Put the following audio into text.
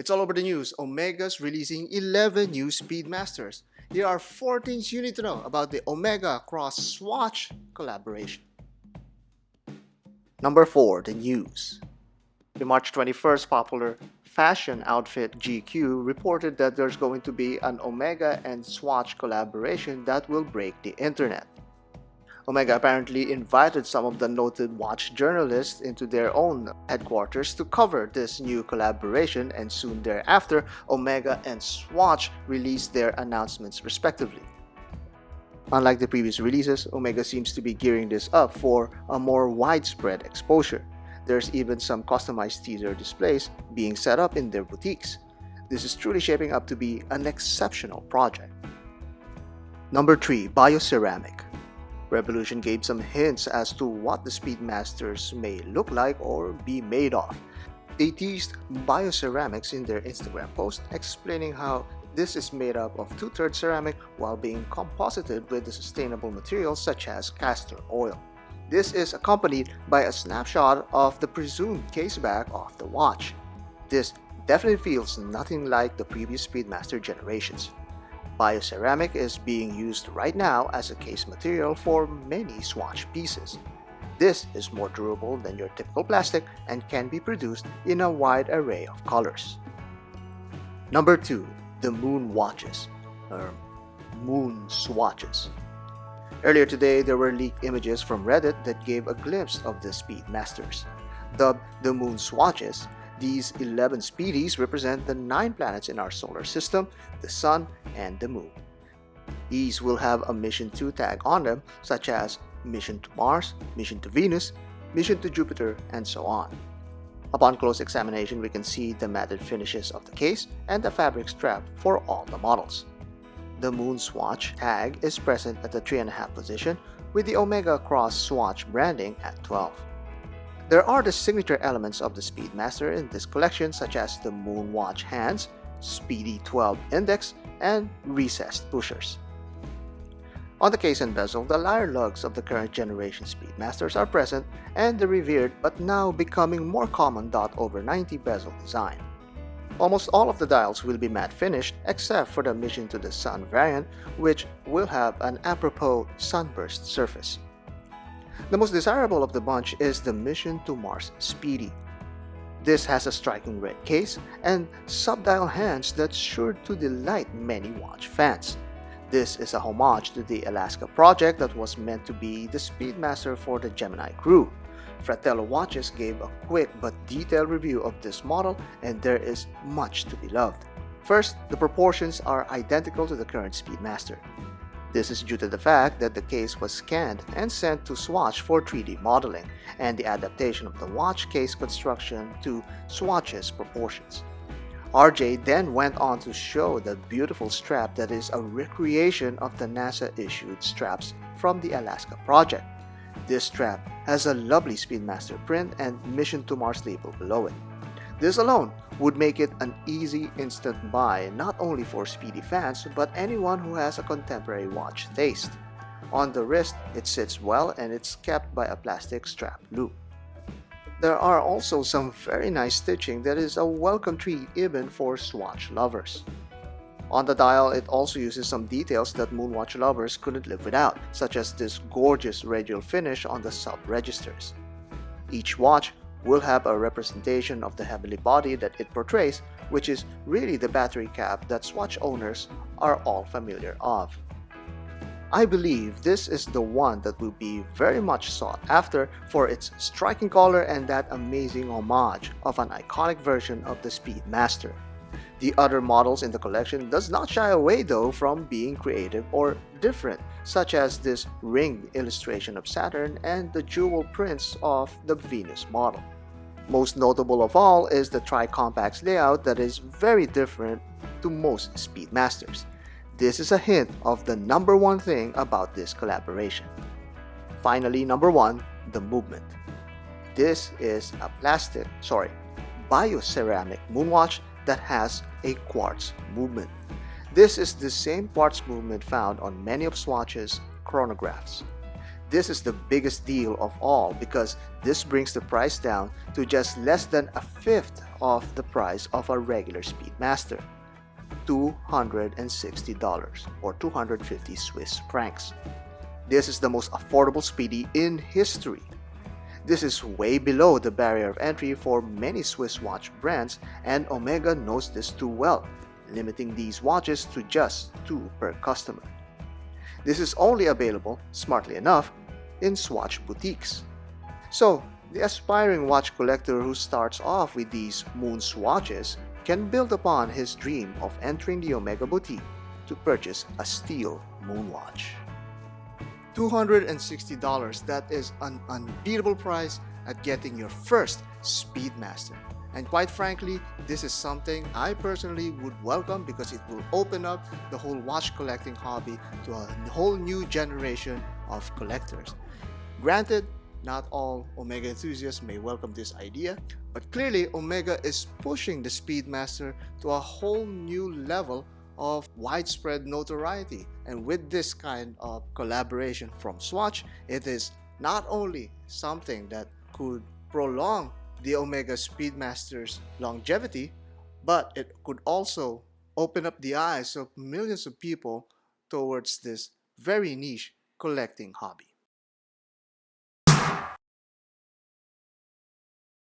It's all over the news. Omega's releasing 11 new Speedmasters. Here are 4 things you need to know about the Omega x Swatch collaboration. Number 4. The news. The March 21st popular fashion outfit GQ reported that there's going to be an Omega and Swatch collaboration that will break the internet. Omega apparently invited some of the noted watch journalists into their own headquarters to cover this new collaboration, and soon thereafter, Omega and Swatch released their announcements respectively. Unlike the previous releases, Omega seems to be gearing this up for a more widespread exposure. There's even some customized teaser displays being set up in their boutiques. This is truly shaping up to be an exceptional project. Number 3. Bioceramic. Revolution gave some hints as to what the Speedmasters may look like or be made of. They teased bioceramics in their Instagram post, explaining how this is made up of 2/3 ceramic while being composited with the sustainable materials such as castor oil. This is accompanied by a snapshot of the presumed caseback of the watch. This definitely feels nothing like the previous Speedmaster generations. Bioceramic is being used right now as a case material for many Swatch pieces. This is more durable than your typical plastic and can be produced in a wide array of colors. Number 2. The Moonwatches, or MoonSwatches. Earlier today, there were leaked images from Reddit that gave a glimpse of the Speedmasters. Dubbed the MoonSwatches, these 11 Speedies represent the 9 planets in our solar system, the Sun, and the Moon. These will have a Mission to tag on them, such as Mission to Mars, Mission to Venus, Mission to Jupiter, and so on. Upon close examination, we can see the matted finishes of the case and the fabric strap for all the models. The MoonSwatch tag is present at the 3.5 position, with the Omega x Swatch branding at 12. There are the signature elements of the Speedmaster in this collection, such as the Moonwatch hands, Speedy 12 index, and recessed pushers. On the case and bezel, the lyre lugs of the current generation Speedmasters are present, and the revered but now becoming more common .over 90 bezel design. Almost all of the dials will be matte finished except for the Mission to the Sun variant, which will have an apropos sunburst surface. The most desirable of the bunch is the Mission to Mars Speedy. This has a striking red case and subdial hands that's sure to delight many watch fans. This is a homage to the Alaska project that was meant to be the Speedmaster for the Gemini crew. Fratello Watches gave a quick but detailed review of this model, and there is much to be loved. First, the proportions are identical to the current Speedmaster. This is due to the fact that the case was scanned and sent to Swatch for 3D modeling, and the adaptation of the watch case construction to Swatch's proportions. RJ then went on to show the beautiful strap that is a recreation of the NASA-issued straps from the Alaska project. This strap has a lovely Speedmaster print and Mission to Mars label below it. This alone would make it an easy instant buy not only for Speedy fans but anyone who has a contemporary watch taste. On the wrist, it sits well and it's kept by a plastic strap loop. There are also some very nice stitching that is a welcome treat even for Swatch lovers. On the dial, it also uses some details that Moonwatch lovers couldn't live without, such as this gorgeous radial finish on the sub-registers. Each watch will have a representation of the heavenly body that it portrays, which is really the battery cap that Swatch owners are all familiar of. I believe this is the one that will be very much sought after for its striking color and that amazing homage of an iconic version of the Speedmaster. The other models in the collection does not shy away though from being creative or different, such as this ringed illustration of Saturn and the jewel prints of the Venus model. Most notable of all is the tri-compacts layout that is very different to most Speedmasters. This is a hint of the number one thing about this collaboration. Finally, number 1, the movement. This is a bioceramic moonwatch that has a quartz movement. This is the same quartz movement found on many of Swatch's chronographs. This is the biggest deal of all because this brings the price down to just less than a fifth of the price of a regular Speedmaster, $260 or 250 Swiss francs. This is the most affordable Speedy in history. This is way below the barrier of entry for many Swiss watch brands, and Omega knows this too well, limiting these watches to just 2 per customer. This is only available, smartly enough, in Swatch boutiques. So, the aspiring watch collector who starts off with these MoonSwatches can build upon his dream of entering the Omega boutique to purchase a steel Moonwatch. $260, that is an unbeatable price at getting your first Speedmaster. And quite frankly, this is something I personally would welcome because it will open up the whole watch collecting hobby to a whole new generation of collectors. Granted, not all Omega enthusiasts may welcome this idea, but clearly Omega is pushing the Speedmaster to a whole new level of widespread notoriety. And with this kind of collaboration from Swatch, it is not only something that could prolong the Omega Speedmaster's longevity, but it could also open up the eyes of millions of people towards this very niche collecting hobby.